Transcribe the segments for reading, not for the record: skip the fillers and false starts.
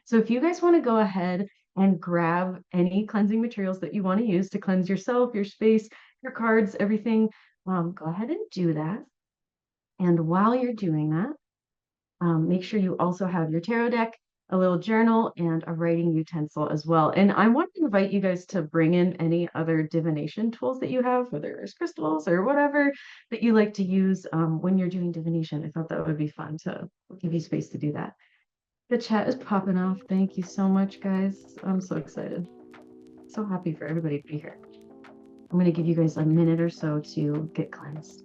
So if you guys want to go ahead and grab any cleansing materials that you want to use to cleanse yourself, your space, your cards, everything, go ahead and do that. And while you're doing that, make sure you also have your tarot deck, a little journal, and a writing utensil as well. And I want to invite you guys to bring in any other divination tools that you have, whether it's crystals or whatever that you like to use when you're doing divination. I thought that would be fun to give you space to do that. The chat is popping off. Thank you so much, guys. I'm so excited. So happy for everybody to be here. I'm going to give you guys a minute or so to get cleansed.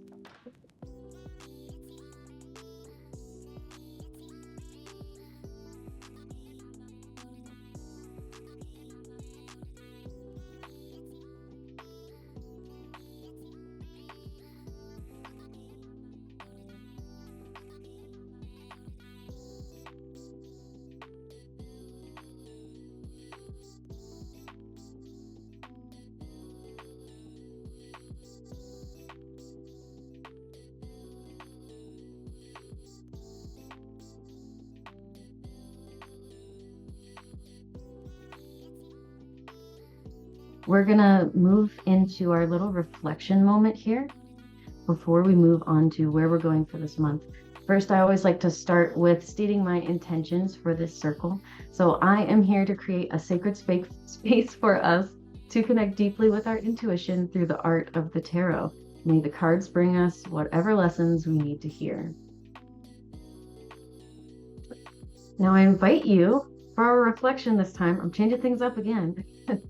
We're going to move into our little reflection moment here before we move on to where we're going for this month. First, I always like to start with stating my intentions for this circle. So I am here to create a sacred space for us to connect deeply with our intuition through the art of the tarot. May the cards bring us whatever lessons we need to hear. Now I invite you for our reflection this time. I'm changing things up again.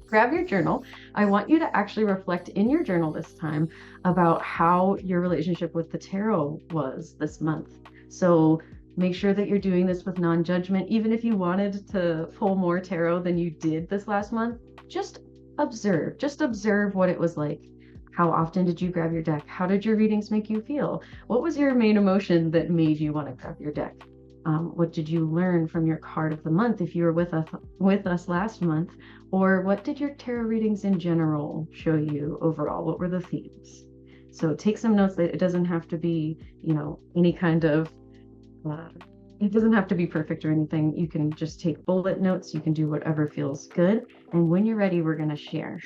Grab your journal. I want you to actually reflect in your journal this time about how your relationship with the tarot was this month. So make sure that you're doing this with non-judgment. Even if you wanted to pull more tarot than you did this last month, just observe what it was like. How often did you grab your deck? How did your readings make you feel? What was your main emotion that made you want to grab your deck? What did you learn from your card of the month if you were with us last month? Or what did your tarot readings in general show you overall? What were the themes? So take some notes. That it doesn't have to be, any kind of, it doesn't have to be perfect or anything. You can just take bullet notes. You can do whatever feels good. And when you're ready, we're going to share.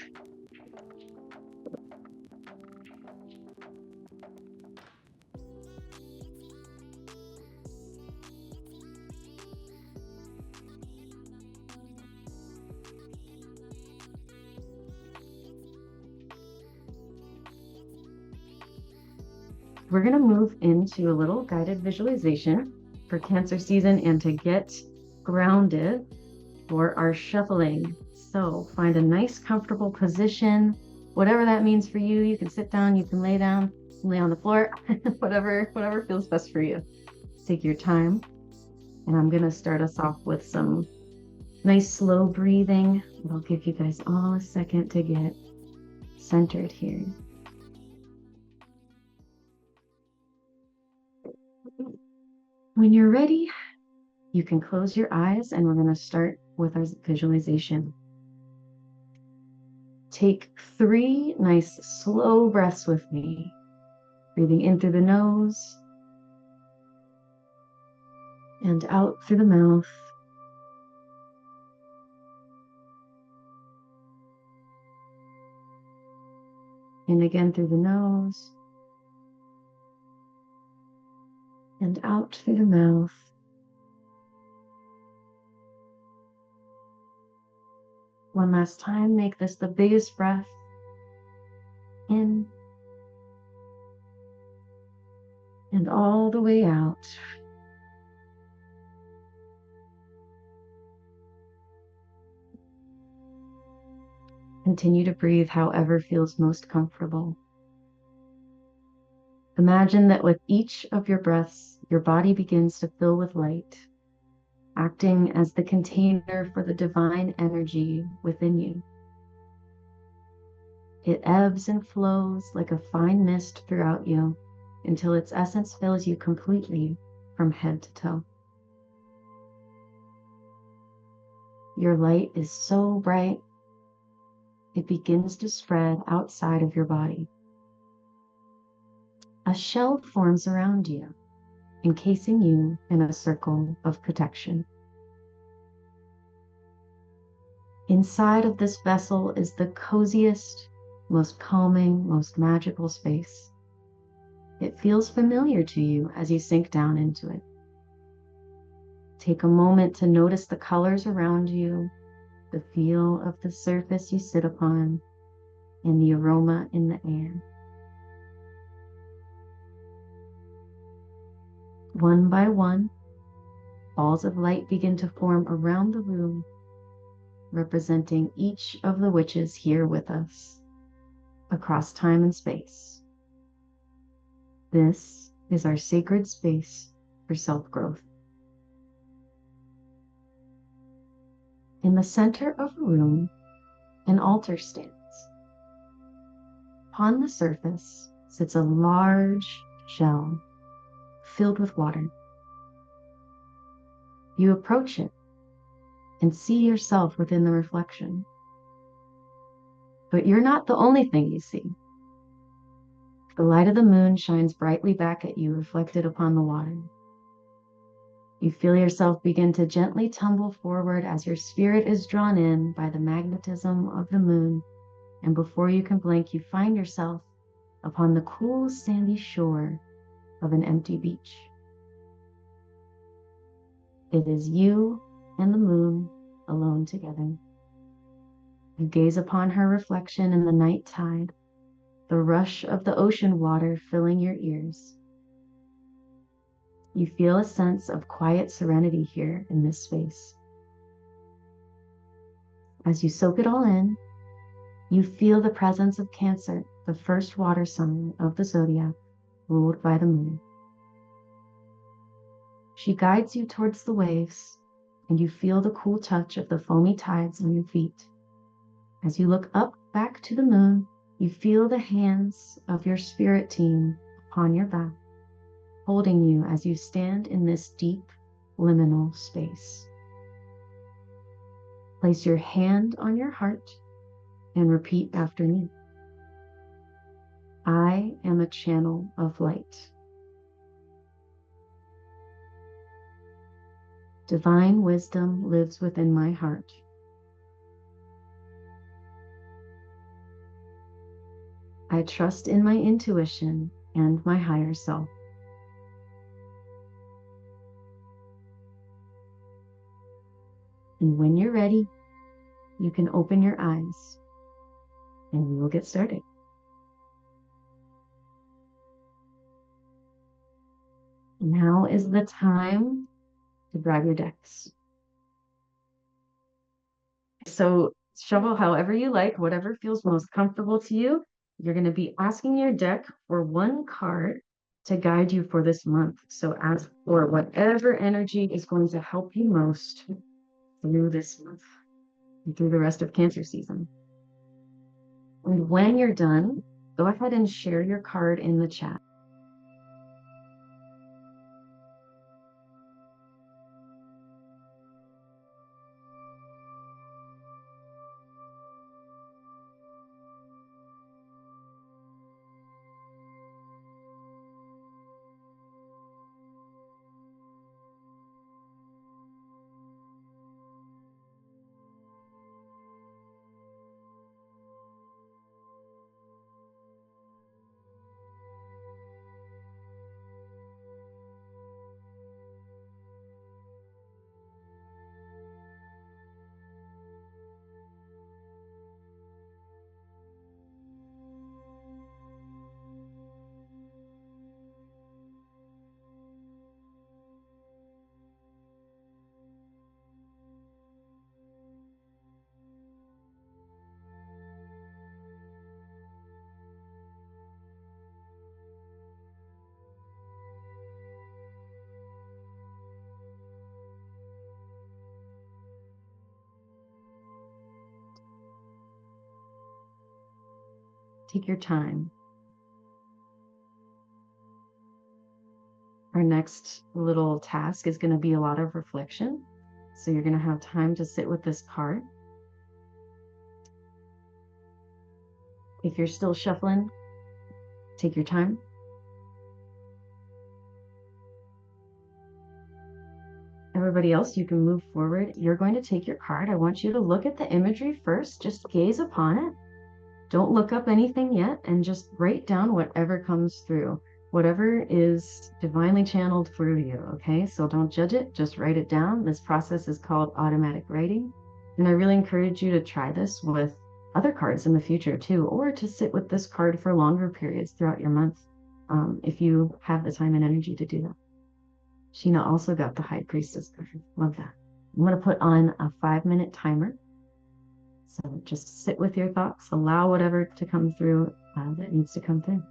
We're going to move into a little guided visualization for Cancer season and to get grounded for our shuffling. So find a nice, comfortable position, whatever that means for you. You can sit down, you can lay down, lay on the floor, whatever feels best for you. Take your time. And I'm going to start us off with some nice, slow breathing. I'll give you guys all a second to get centered here. When you're ready, you can close your eyes and we're going to start with our visualization. Take 3 nice slow breaths with me, breathing in through the nose and out through the mouth. In again through the nose and out through the mouth. One last time, make this the biggest breath in and all the way out. Continue to breathe however feels most comfortable. Imagine that with each of your breaths, your body begins to fill with light, acting as the container for the divine energy within you. It ebbs and flows like a fine mist throughout you until its essence fills you completely from head to toe. Your light is so bright, it begins to spread outside of your body. A shell forms around you, encasing you in a circle of protection. Inside of this vessel is the coziest, most calming, most magical space. It feels familiar to you as you sink down into it. Take a moment to notice the colors around you, the feel of the surface you sit upon, and the aroma in the air. One by one, balls of light begin to form around the room, representing each of the witches here with us, across time and space. This is our sacred space for self-growth. In the center of the room, an altar stands. Upon the surface sits a large shell filled with water. You approach it and see yourself within the reflection. But you're not the only thing you see. The light of the moon shines brightly back at you, reflected upon the water. You feel yourself begin to gently tumble forward as your spirit is drawn in by the magnetism of the moon, and before you can blink, you find yourself upon the cool sandy shore of an empty beach. It is you and the moon alone together. You gaze upon her reflection in the night tide, the rush of the ocean water filling your ears. You feel a sense of quiet serenity here in this space. As you soak it all in, you feel the presence of Cancer, the first water sign of the zodiac, ruled by the moon. She guides you towards the waves, and you feel the cool touch of the foamy tides on your feet. As you look up back to the moon, you feel the hands of your spirit team upon your back, holding you as you stand in this deep, liminal space. Place your hand on your heart and repeat after me. I am a channel of light. Divine wisdom lives within my heart. I trust in my intuition and my higher self. And when you're ready, you can open your eyes and we will get started. Now is the time to grab your decks. So shuffle however you like, whatever feels most comfortable to you. You're going to be asking your deck for one card to guide you for this month. So ask for whatever energy is going to help you most through this month and through the rest of Cancer season. And when you're done, go ahead and share your card in the chat. Take your time. Our next little task is going to be a lot of reflection. So you're going to have time to sit with this card. If you're still shuffling, take your time. Everybody else, you can move forward. You're going to take your card. I want you to look at the imagery first. Just gaze upon it. Don't look up anything yet, and just write down whatever comes through, whatever is divinely channeled through you, okay? So don't judge it, just write it down. This process is called automatic writing. And I really encourage you to try this with other cards in the future too, or to sit with this card for longer periods throughout your month, if you have the time and energy to do that. Sheena also got the High Priestess card. Love that. I'm going to put on a 5-minute timer. So just sit with your thoughts, allow whatever to come through that needs to come through.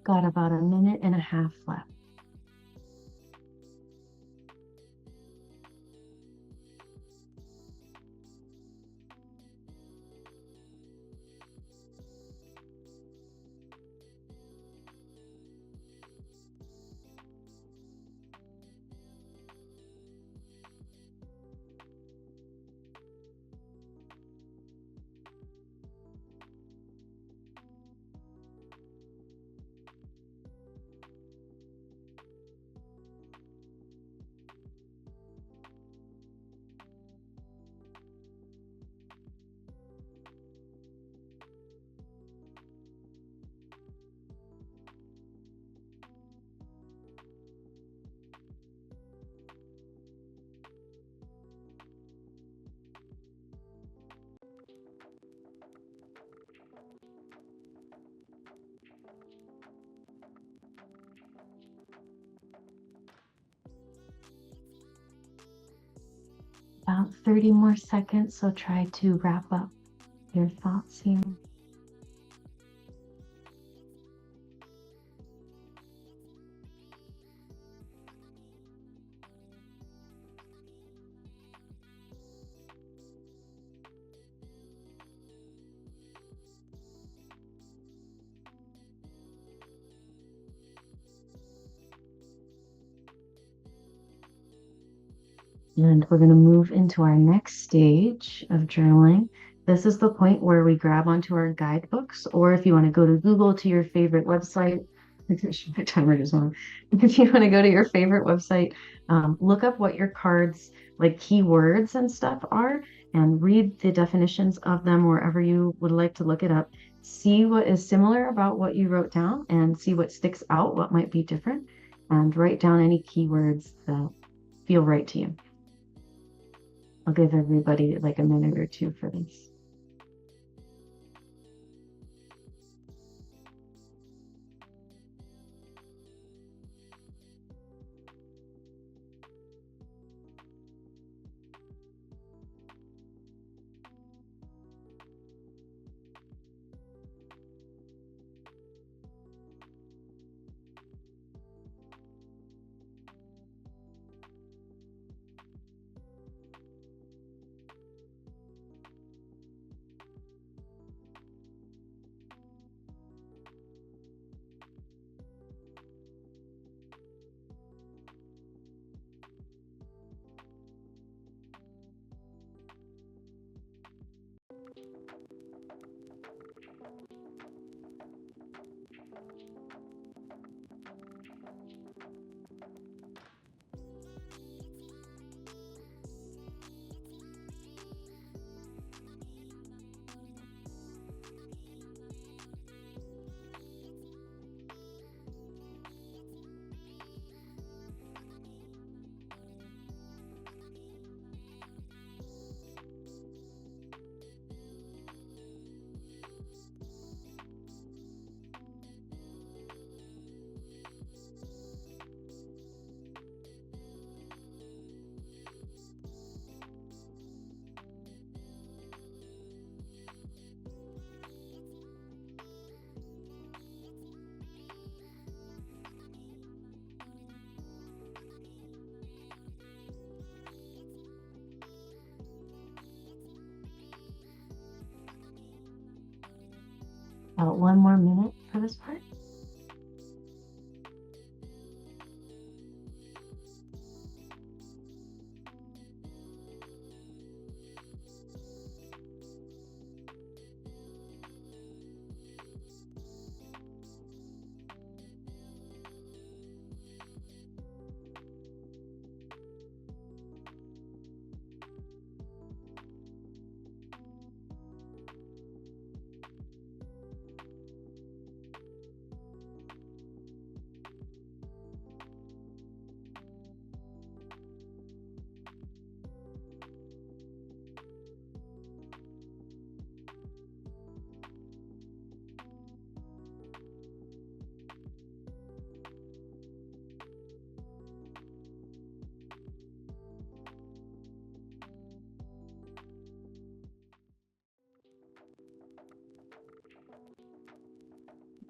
Got about a minute and a half left. About 30 more seconds, so try to wrap up your thoughts here. And we're going to move into our next stage of journaling. This is the point where we grab onto our guidebooks, or if you want to go to Google to your favorite website, my timer just went. If you want to go to your favorite website, look up what your cards, like keywords and stuff are, and read the definitions of them wherever you would like to look it up. See what is similar about what you wrote down and see what sticks out, what might be different, and write down any keywords that feel right to you. I'll give everybody like a minute or two for this. About one more minute for this part.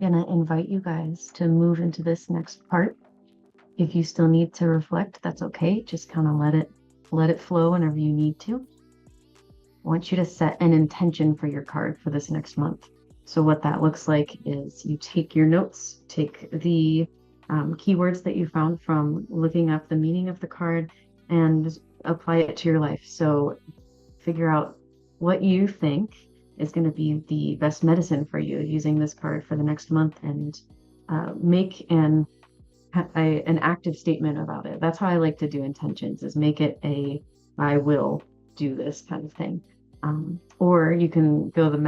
I'm gonna invite you guys to move into this next part. If you still need to reflect, that's okay. Just kind of let it flow whenever you need to. I want you to set an intention for your card for this next month. So what that looks like is you take your notes, take the keywords that you found from looking up the meaning of the card and apply it to your life. So figure out what you think is going to be the best medicine for you using this card for the next month, and make an active statement about it. That's how I like to do intentions, is make it a I will do this kind of thing. Or you can go the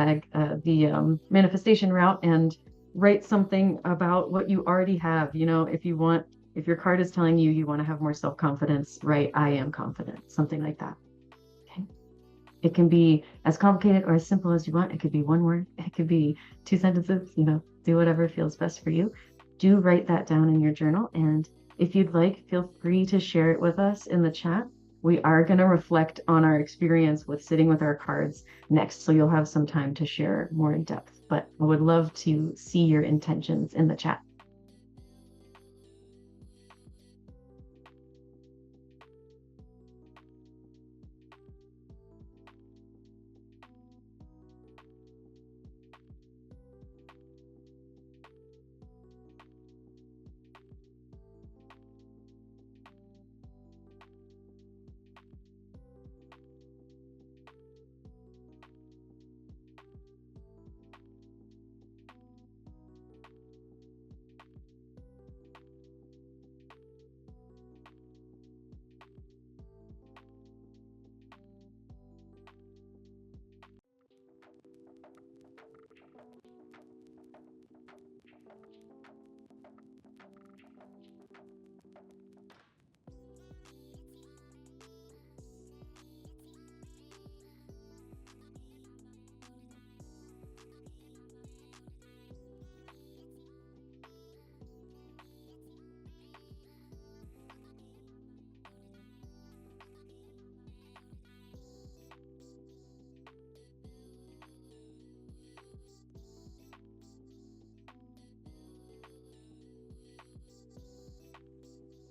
manifestation route and write something about what you already have. You know, if your card is telling you you want to have more self-confidence, write I am confident, something like that. Okay. It can be as complicated or as simple as you want. It could be one word, it could be 2 sentences, do whatever feels best for you. Do write that down in your journal. And if you'd like, feel free to share it with us in the chat. We are going to reflect on our experience with sitting with our cards next, so you'll have some time to share more in depth. But I would love to see your intentions in the chat.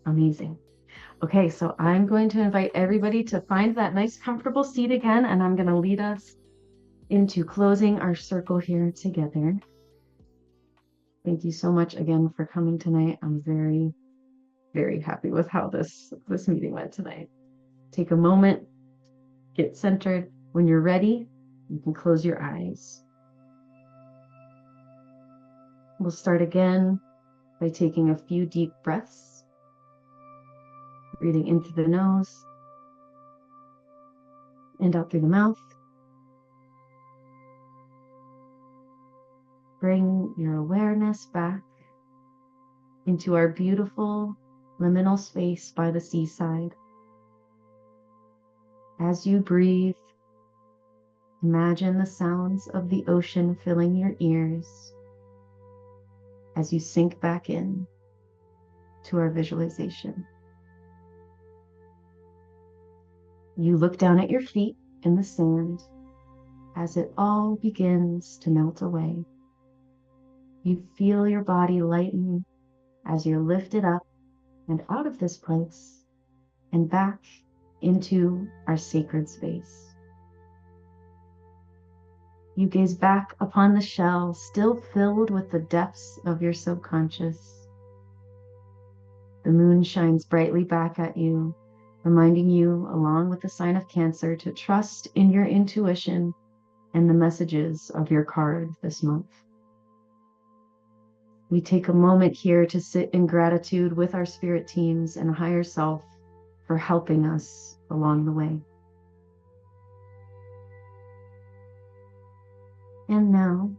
Amazing. Okay, so I'm going to invite everybody to find that nice comfortable seat again, and I'm going to lead us into closing our circle here together. Thank you so much again for coming tonight. I'm very, very happy with how this meeting went tonight. Take a moment, get centered. When you're ready, you can close your eyes. We'll start again by taking a few deep breaths, breathing in through the nose and out through the mouth. Bring your awareness back into our beautiful liminal space by the seaside. As you breathe, imagine the sounds of the ocean filling your ears as you sink back in to our visualization. You look down at your feet in the sand as it all begins to melt away. You feel your body lighten as you're lifted up and out of this place and back into our sacred space. You gaze back upon the shell, still filled with the depths of your subconscious. The moon shines brightly back at you, reminding you, along with the sign of Cancer, to trust in your intuition and the messages of your card this month. We take a moment here to sit in gratitude with our spirit teams and higher self for helping us along the way. And now,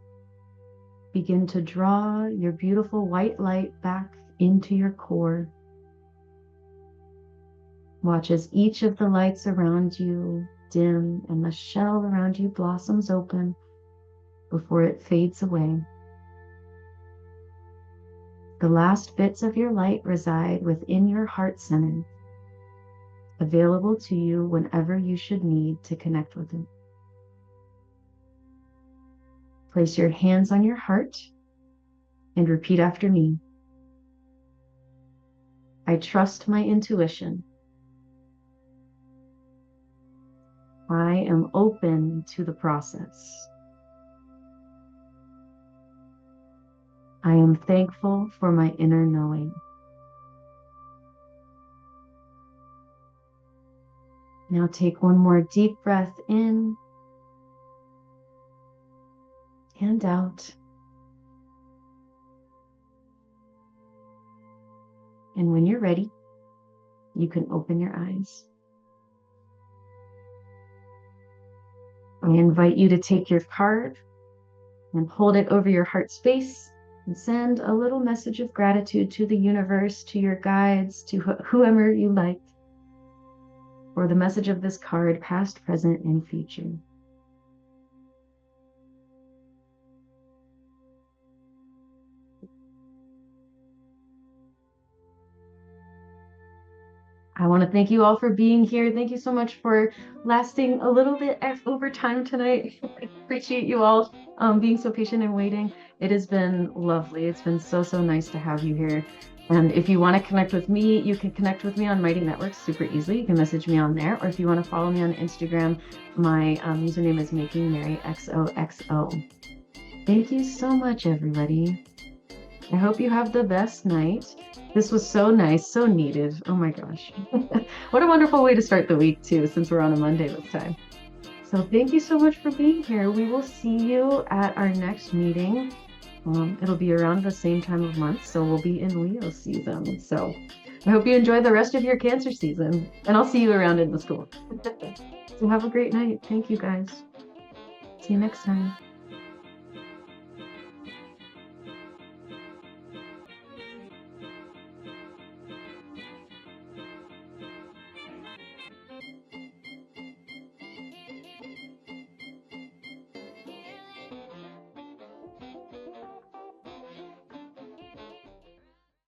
begin to draw your beautiful white light back into your core. Watch as each of the lights around you dim and the shell around you blossoms open before it fades away. The last bits of your light reside within your heart center, available to you whenever you should need to connect with it. Place your hands on your heart and repeat after me. I trust my intuition. I am open to the process. I am thankful for my inner knowing. Now take one more deep breath in and out. And when you're ready, you can open your eyes. I invite you to take your card and hold it over your heart space and send a little message of gratitude to the universe, to your guides, to whoever you like, for the message of this card, past, present, and future. I want to thank you all for being here. Thank you so much for lasting a little bit over time tonight. I appreciate you all being so patient and waiting. It has been lovely. It's been so nice to have you here. And if you want to connect with me, you can connect with me on Mighty Networks super easily. You can message me on there. Or if you want to follow me on Instagram, my username is MakingMaryXOXO. Thank you so much, everybody. I hope you have the best night. This was so nice, so needed. Oh my gosh. What a wonderful way to start the week too, since we're on a Monday this time. So thank you so much for being here. We will see you at our next meeting. It'll be around the same time of month, so we'll be in Leo season. So I hope you enjoy the rest of your Cancer season, and I'll see you around in the school. So have a great night. Thank you guys. See you next time.